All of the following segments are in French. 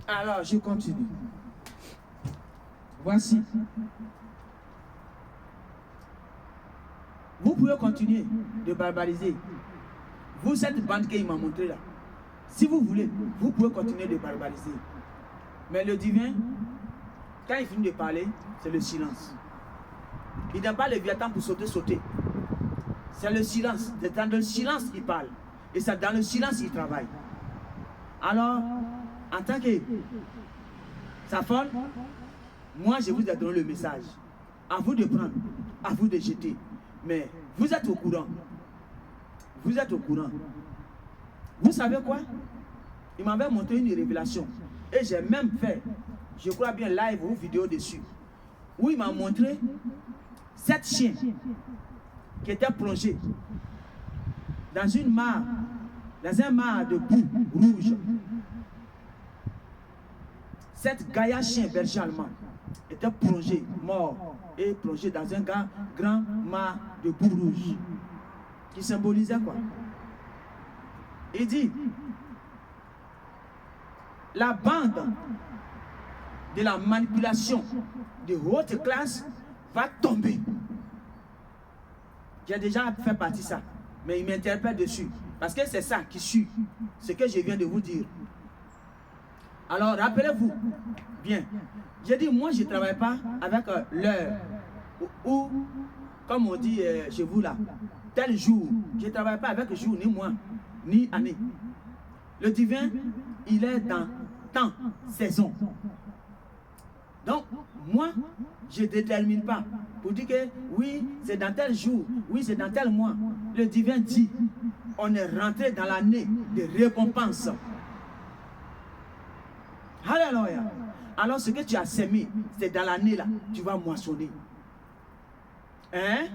Alors, je continue. Voici. Vous pouvez continuer de barbariser. Vous, cette bande qu'il m'a montré là, si vous voulez, vous pouvez continuer de barbariser. Mais le divin, quand il finit de parler, c'est le silence. Il n'a pas le Léviathan pour sauter. C'est le silence. C'est dans le silence qu'il parle. Et c'est dans le silence qu'il travaille. Alors, en tant que sa folle, moi je vous ai donné le message. À vous de prendre, à vous de jeter. Mais vous êtes au courant. Vous êtes au courant. Vous savez quoi? Il m'avait montré une révélation. Et j'ai même fait, je crois bien, live ou vidéo dessus. Où il m'a montré 7 chiens qui étaient plongés dans une mare, dans un mare de boue rouge. 7 gaillards chiens bergers allemands étaient plongés, morts, et plongés dans un grand mare de boue rouge. Qui symbolisait quoi? Il dit, la bande de la manipulation de haute classe va tomber. J'ai déjà fait partie de ça, mais il m'interpelle dessus, parce que c'est ça qui suit ce que je viens de vous dire. Alors, rappelez-vous, bien, j'ai dit, moi, je ne travaille pas avec l'heure, ou, comme on dit chez vous là, tel jour. Je ne travaille pas avec jour, ni mois, ni année. Le divin, il est dans temps, saison. Donc, moi, je ne détermine pas pour dire que oui, c'est dans tel jour, oui, c'est dans tel mois. Le divin dit, on est rentré dans l'année de récompense. Alléluia. Alors, ce que tu as sémé, c'est dans l'année là, tu vas moissonner. Hein?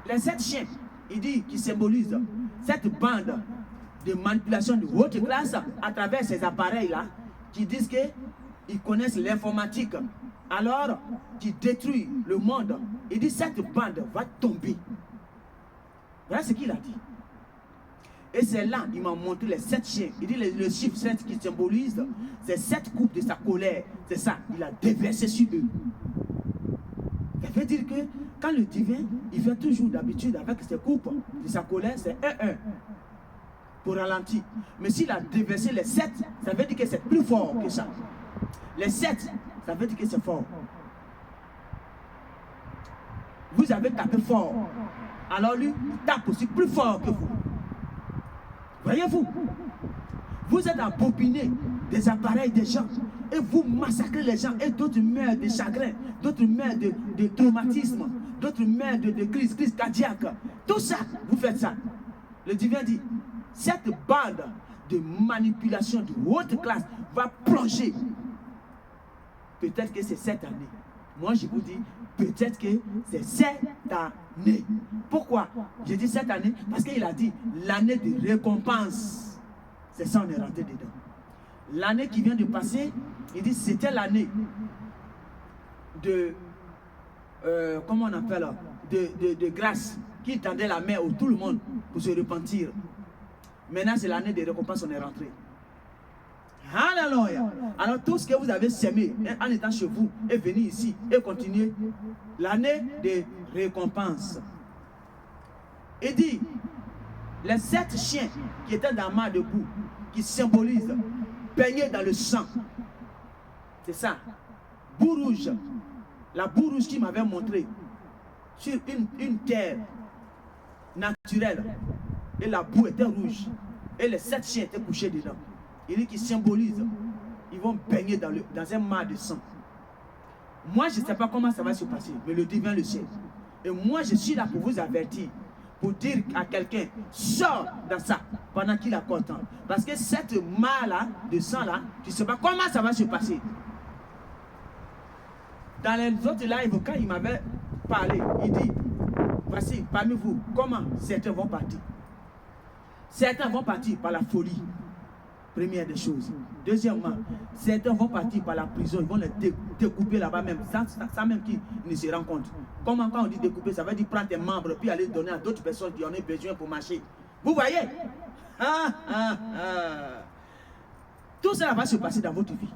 Les 7 chiens, il dit, qui symbolisent cette bande de manipulation de haute classe à travers ces appareils-là, qui disent qu'ils connaissent l'informatique, alors qui détruisent le monde. Il dit, cette bande va tomber. Voilà ce qu'il a dit. Et c'est là, il m'a montré les 7 chiens. Il dit, le chiffre 7 qui symbolise, c'est 7 coupes de sa colère. C'est ça, il a déversé sur eux. Ça veut dire que quand le divin, il fait toujours d'habitude avec ses coupes de sa colère, c'est 1-1 pour ralentir. Mais s'il a déversé les 7, ça veut dire que c'est plus fort que ça. Les 7, ça veut dire que c'est fort. Vous avez tapé fort. Alors lui, il tape aussi plus fort que vous. Voyez-vous? Vous êtes à bobiner des appareils des gens et vous massacrez les gens et d'autres meurent de chagrin, d'autres meurent de traumatisme, d'autres meurent de crise cardiaque. Tout ça, vous faites ça. Le divin dit, cette bande de manipulation de haute classe va plonger. Peut-être que c'est cette année. Moi, je vous dis, peut-être que c'est cette année. Pourquoi? Je dis cette année parce qu'il a dit l'année de récompense. C'est ça, on est rentré dedans. L'année qui vient de passer, il dit c'était l'année de, comment on appelle, de grâce, qui tendait la main à tout le monde pour se repentir. Maintenant, c'est l'année de récompense, on est rentré. Alléluia. Alors, tout ce que vous avez sémé en étant chez vous et venu ici et continuer l'année de récompense. Il dit, les 7 chiens qui étaient dans la mare de boue, qui symbolisent baignés dans le sang. C'est ça. Boue rouge. La boue rouge qui m'avait montré sur une terre naturelle. Et la boue était rouge. Et les 7 chiens étaient couchés dedans. Il dit qu'ils symbolisent. Ils vont baigner dans un mare de sang. Moi, je ne sais pas comment ça va se passer, mais le divin le sait. Et moi, je suis là pour vous avertir. Pour dire à quelqu'un, sors dans ça pendant qu'il a content. Parce que cette mare-là, de sang-là, tu ne sais pas comment ça va se passer. Dans les autres lives, quand il m'avait parlé, il dit, voici, parmi vous, comment certains vont partir. Certains vont partir par la folie. Première des choses. Deuxièmement, certains vont partir par la prison, ils vont les découper là-bas même, sans même qu'ils ne se rendent compte. Comment quand on dit découper, ça veut dire prendre tes membres puis aller donner à d'autres personnes qui en ont besoin pour marcher. Vous voyez? Tout cela va se passer dans votre vie.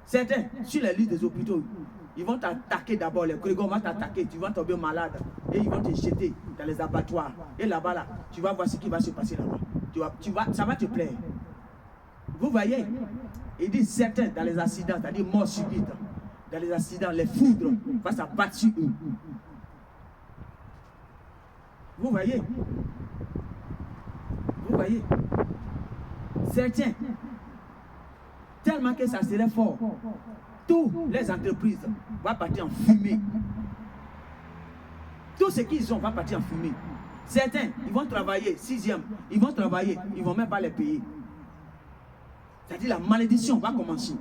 Certains, sur les lits des hôpitaux, ils vont t'attaquer d'abord, les collègues vont t'attaquer, tu vas tomber malade et ils vont te jeter dans les abattoirs. Et là-bas, là, tu vas voir ce qui va se passer là-bas. Ça va te plaire. Vous voyez, il dit certains dans les accidents, c'est-à-dire mort subite, dans les accidents, les foudres vont s'abattre sur eux. Vous voyez? Vous voyez? Certains, tellement que ça serait fort, toutes les entreprises vont partir en fumée. Tout ce qu'ils ont va partir en fumée. Certains, ils vont travailler, 6e, ils vont travailler, ils ne vont même pas les payer. C'est-à-dire la malédiction va commencer.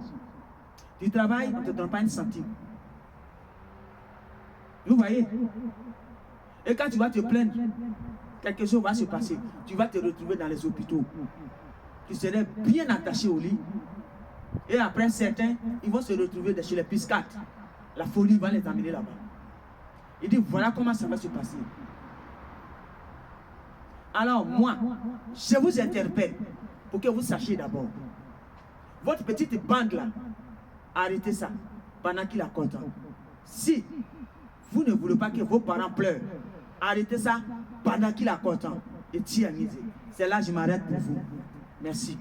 Tu travailles, on ne te donne pas une centime. Vous voyez? Et quand tu vas te plaindre, quelque chose va se passer. Tu vas te retrouver dans les hôpitaux. Tu serais bien attaché au lit. Et après, certains, ils vont se retrouver chez les piscates. La folie va les amener là-bas. Il dit, voilà comment ça va se passer. Alors moi, je vous interpelle pour que vous sachiez d'abord. Votre petite bande là, arrêtez ça pendant qu'il a content. Si vous ne voulez pas que vos parents pleurent, arrêtez ça pendant qu'il a content. Et tyrannisez. C'est là que je m'arrête pour vous. Merci.